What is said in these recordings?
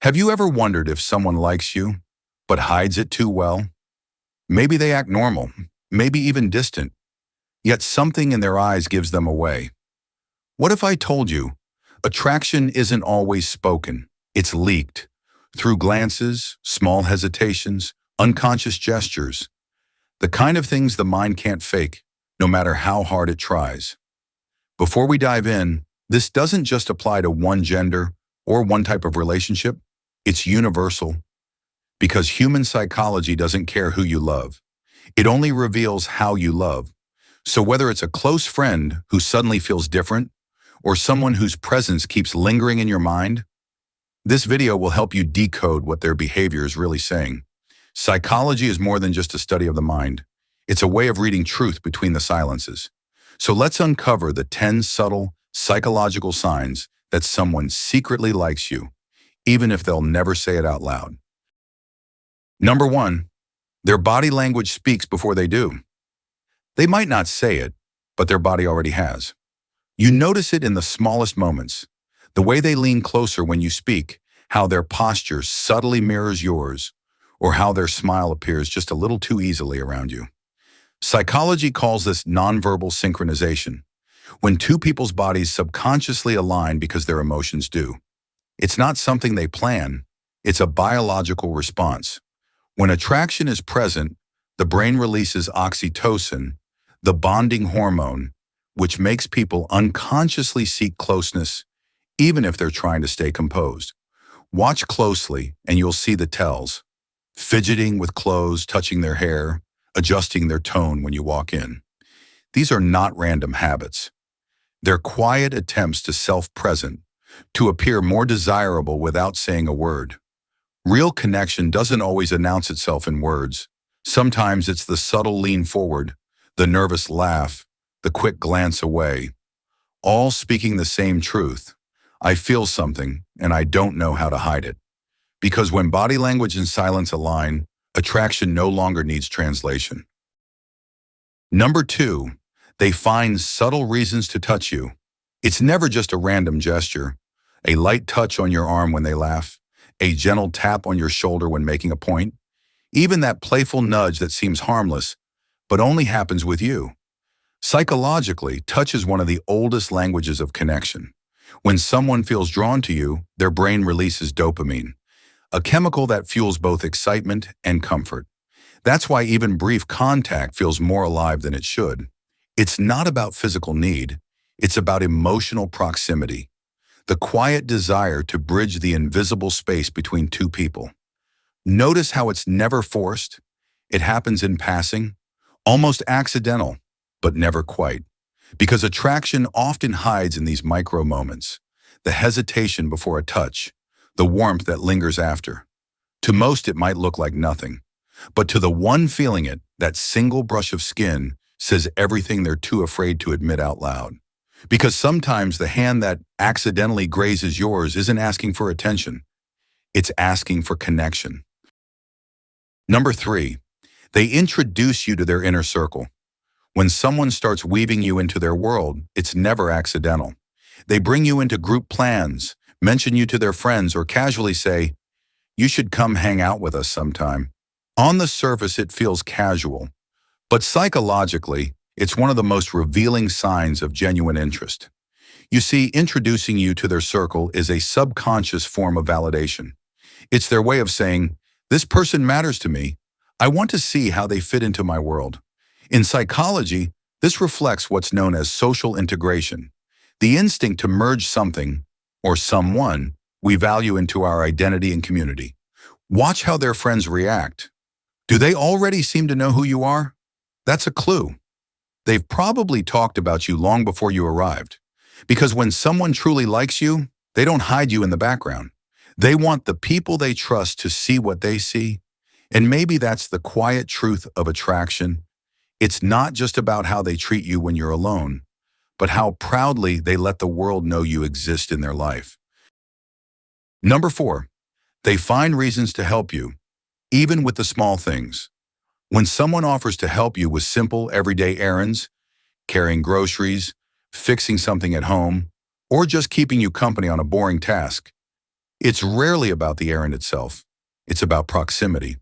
Have you ever wondered if someone likes you, but hides it too well? Maybe they act normal, maybe even distant, yet something in their eyes gives them away. What if I told you, attraction isn't always spoken, it's leaked, through glances, small hesitations, unconscious gestures, the kind of things the mind can't fake, no matter how hard it tries. Before we dive in, this doesn't just apply to one gender or one type of relationship. It's universal, because human psychology doesn't care who you love. It only reveals how you love. So whether it's a close friend who suddenly feels different, or someone whose presence keeps lingering in your mind, this video will help you decode what their behavior is really saying. Psychology is more than just a study of the mind. It's a way of reading truth between the silences. So let's uncover the 10 subtle psychological signs that someone secretly likes you, even if they'll never say it out loud. Number 1, their body language speaks before they do. They might not say it, but their body already has. You notice it in the smallest moments, the way they lean closer when you speak, how their posture subtly mirrors yours, or how their smile appears just a little too easily around you. Psychology calls this nonverbal synchronization, when two people's bodies subconsciously align because their emotions do. It's not something they plan, it's a biological response. When attraction is present, the brain releases oxytocin, the bonding hormone, which makes people unconsciously seek closeness, even if they're trying to stay composed. Watch closely and you'll see the tells. Fidgeting with clothes, touching their hair, adjusting their tone when you walk in. These are not random habits. They're quiet attempts to self-present, to appear more desirable without saying a word. Real connection doesn't always announce itself in words. Sometimes it's the subtle lean forward, the nervous laugh, the quick glance away, all speaking the same truth. I feel something, and I don't know how to hide it. Because when body language and silence align, attraction no longer needs translation. Number 2, they find subtle reasons to touch you. It's never just a random gesture, a light touch on your arm when they laugh, a gentle tap on your shoulder when making a point, even that playful nudge that seems harmless, but only happens with you. Psychologically, touch is one of the oldest languages of connection. When someone feels drawn to you, their brain releases dopamine, a chemical that fuels both excitement and comfort. That's why even brief contact feels more alive than it should. It's not about physical need, it's about emotional proximity, the quiet desire to bridge the invisible space between two people. Notice how it's never forced. It happens in passing, almost accidental, but never quite. Because attraction often hides in these micro moments, the hesitation before a touch, the warmth that lingers after. To most, it might look like nothing, but to the one feeling it, that single brush of skin says everything they're too afraid to admit out loud. Because sometimes the hand that accidentally grazes yours isn't asking for attention, it's asking for connection. Number 3, they introduce you to their inner circle. When someone starts weaving you into their world, it's never accidental. They bring you into group plans, mention you to their friends, or casually say, "You should come hang out with us sometime." On the surface, it feels casual, but psychologically, it's one of the most revealing signs of genuine interest. You see, introducing you to their circle is a subconscious form of validation. It's their way of saying, "This person matters to me. I want to see how they fit into my world." In psychology, this reflects what's known as social integration, the instinct to merge something, or someone, we value into our identity and community. Watch how their friends react. Do they already seem to know who you are? That's a clue. They've probably talked about you long before you arrived. Because when someone truly likes you, they don't hide you in the background. They want the people they trust to see what they see. And maybe that's the quiet truth of attraction. It's not just about how they treat you when you're alone, but how proudly they let the world know you exist in their life. Number 4, they find reasons to help you, even with the small things. When someone offers to help you with simple, everyday errands, carrying groceries, fixing something at home, or just keeping you company on a boring task, It's rarely about the errand itself. It's about proximity.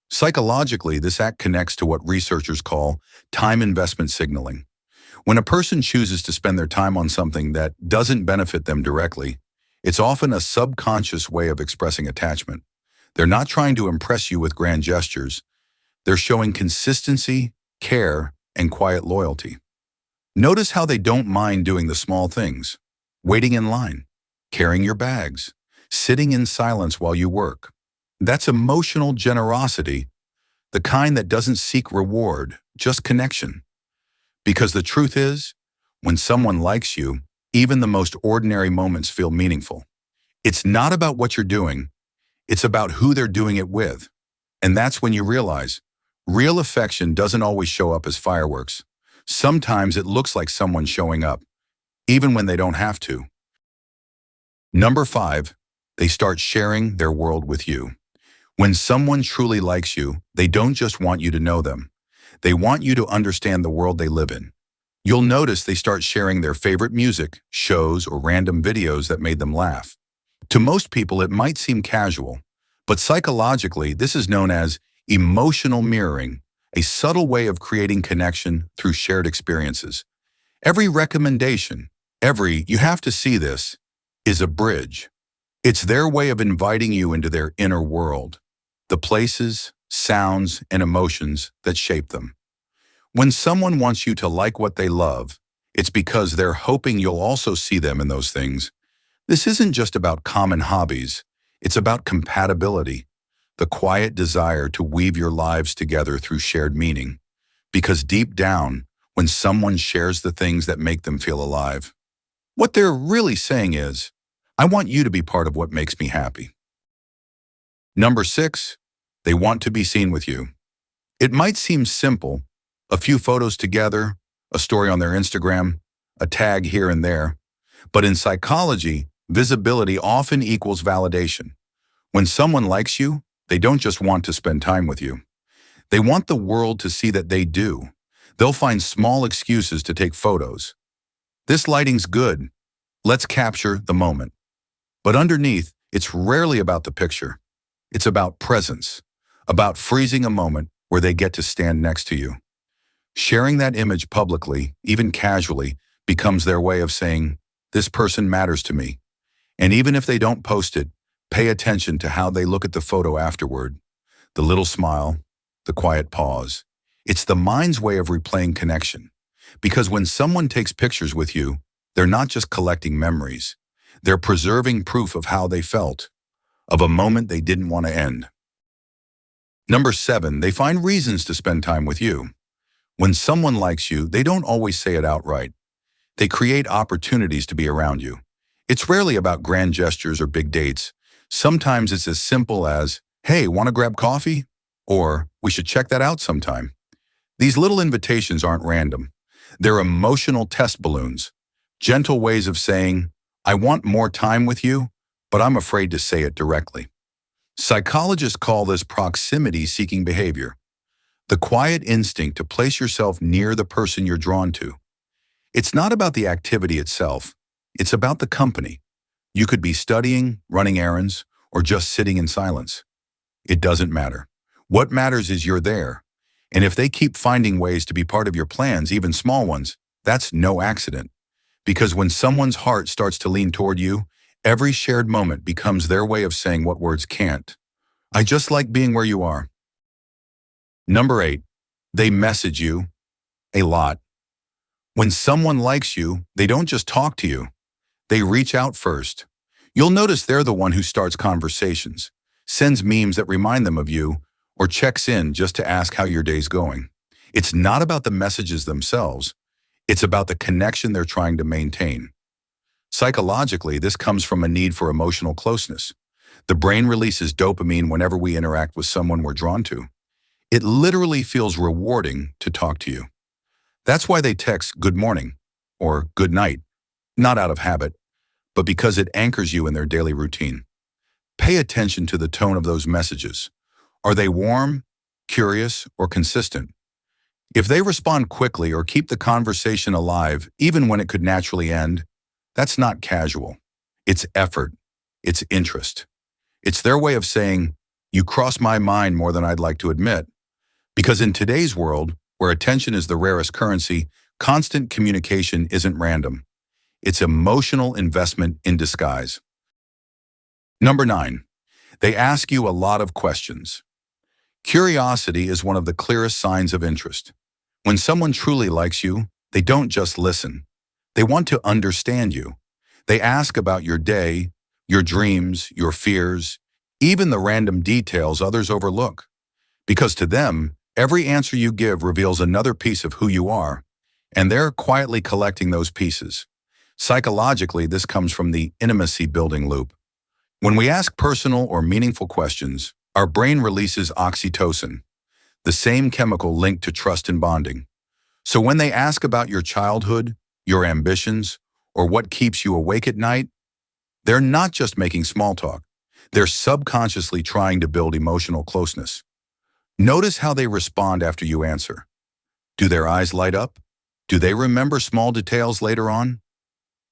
Psychologically, this act connects to what researchers call time investment signaling. When a person chooses to spend their time on something that doesn't benefit them directly, it's often a subconscious way of expressing attachment. They're not trying to impress you with grand gestures. They're showing consistency, care, and quiet loyalty. Notice how they don't mind doing the small things: waiting in line, carrying your bags, sitting in silence while you work. That's emotional generosity, the kind that doesn't seek reward, just connection. Because the truth is, when someone likes you, even the most ordinary moments feel meaningful. It's not about what you're doing, it's about who they're doing it with. And that's when you realize, real affection doesn't always show up as fireworks. Sometimes it looks like someone showing up, even when they don't have to. Number 5, they start sharing their world with you. When someone truly likes you, they don't just want you to know them. They want you to understand the world they live in. You'll notice they start sharing their favorite music, shows, or random videos that made them laugh. To most people, it might seem casual, but psychologically, this is known as emotional mirroring, a subtle way of creating connection through shared experiences. Every recommendation, every "you have to see this," is a bridge. It's their way of inviting you into their inner world, the places, sounds, and emotions that shape them. When someone wants you to like what they love, it's because they're hoping you'll also see them in those things. This isn't just about common hobbies, it's about compatibility, the quiet desire to weave your lives together through shared meaning. Because deep down, when someone shares the things that make them feel alive, what they're really saying is, I want you to be part of what makes me happy. Number 6, they want to be seen with you. It might seem simple, a few photos together, a story on their Instagram, a tag here and there, but in psychology, visibility often equals validation. When someone likes you, they don't just want to spend time with you. They want the world to see that they do. They'll find small excuses to take photos. This lighting's good. Let's capture the moment. But underneath, it's rarely about the picture. It's about presence, about freezing a moment where they get to stand next to you. Sharing that image publicly, even casually, becomes their way of saying, this person matters to me. And even if they don't post it, pay attention to how they look at the photo afterward. The little smile, the quiet pause. It's the mind's way of replaying connection. Because when someone takes pictures with you, they're not just collecting memories. They're preserving proof of how they felt, of a moment they didn't want to end. Number 7, they find reasons to spend time with you. When someone likes you, they don't always say it outright. They create opportunities to be around you. It's rarely about grand gestures or big dates. Sometimes it's as simple as, hey, want to grab coffee? Or, we should check that out sometime. These little invitations aren't random. They're emotional test balloons, gentle ways of saying, I want more time with you, but I'm afraid to say it directly. Psychologists call this proximity-seeking behavior, the quiet instinct to place yourself near the person you're drawn to. It's not about the activity itself, it's about the company. You could be studying, running errands, or just sitting in silence. It doesn't matter. What matters is you're there. And if they keep finding ways to be part of your plans, even small ones, that's no accident. Because when someone's heart starts to lean toward you, every shared moment becomes their way of saying what words can't. I just like being where you are. Number 8, they message you a lot. When someone likes you, they don't just talk to you. They reach out first. You'll notice they're the one who starts conversations, sends memes that remind them of you, or checks in just to ask how your day's going. It's not about the messages themselves. It's about the connection they're trying to maintain. Psychologically, this comes from a need for emotional closeness. The brain releases dopamine whenever we interact with someone we're drawn to. It literally feels rewarding to talk to you. That's why they text good morning or good night, not out of habit, but because it anchors you in their daily routine. Pay attention to the tone of those messages. Are they warm, curious, or consistent? If they respond quickly or keep the conversation alive, even when it could naturally end, that's not casual. It's effort. It's interest. It's their way of saying, you cross my mind more than I'd like to admit. Because in today's world, where attention is the rarest currency, constant communication isn't random. It's emotional investment in disguise. Number 9, they ask you a lot of questions. Curiosity is one of the clearest signs of interest. When someone truly likes you, they don't just listen. They want to understand you. They ask about your day, your dreams, your fears, even the random details others overlook. Because to them, every answer you give reveals another piece of who you are, and they're quietly collecting those pieces. Psychologically, this comes from the intimacy-building loop. When we ask personal or meaningful questions, our brain releases oxytocin, the same chemical linked to trust and bonding. So when they ask about your childhood, your ambitions, or what keeps you awake at night, they're not just making small talk. They're subconsciously trying to build emotional closeness. Notice how they respond after you answer. Do their eyes light up? Do they remember small details later on?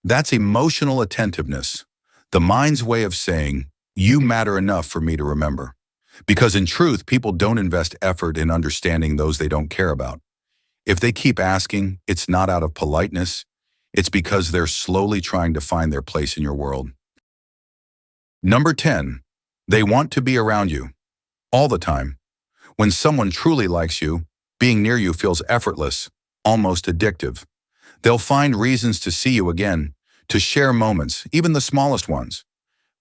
That's emotional attentiveness, the mind's way of saying, you matter enough for me to remember. Because in truth, people don't invest effort in understanding those they don't care about. If they keep asking, it's not out of politeness, it's because they're slowly trying to find their place in your world. Number 10, they want to be around you all the time. When someone truly likes you, being near you feels effortless, almost addictive. They'll find reasons to see you again, to share moments, even the smallest ones.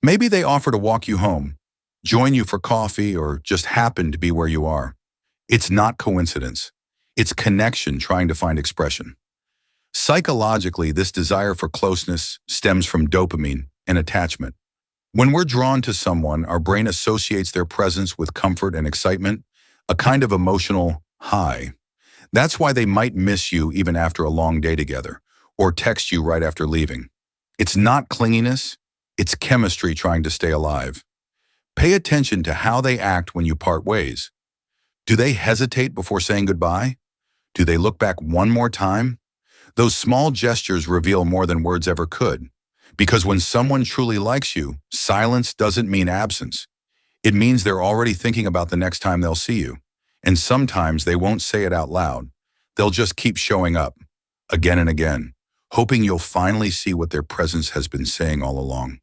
Maybe they offer to walk you home, join you for coffee, or just happen to be where you are. It's not coincidence. It's connection trying to find expression. Psychologically, this desire for closeness stems from dopamine and attachment. When we're drawn to someone, our brain associates their presence with comfort and excitement, a kind of emotional high. That's why they might miss you even after a long day together, or text you right after leaving. It's not clinginess, it's chemistry trying to stay alive. Pay attention to how they act when you part ways. Do they hesitate before saying goodbye? Do they look back one more time? Those small gestures reveal more than words ever could. Because when someone truly likes you, silence doesn't mean absence. It means they're already thinking about the next time they'll see you. And sometimes they won't say it out loud. They'll just keep showing up, again and again, hoping you'll finally see what their presence has been saying all along.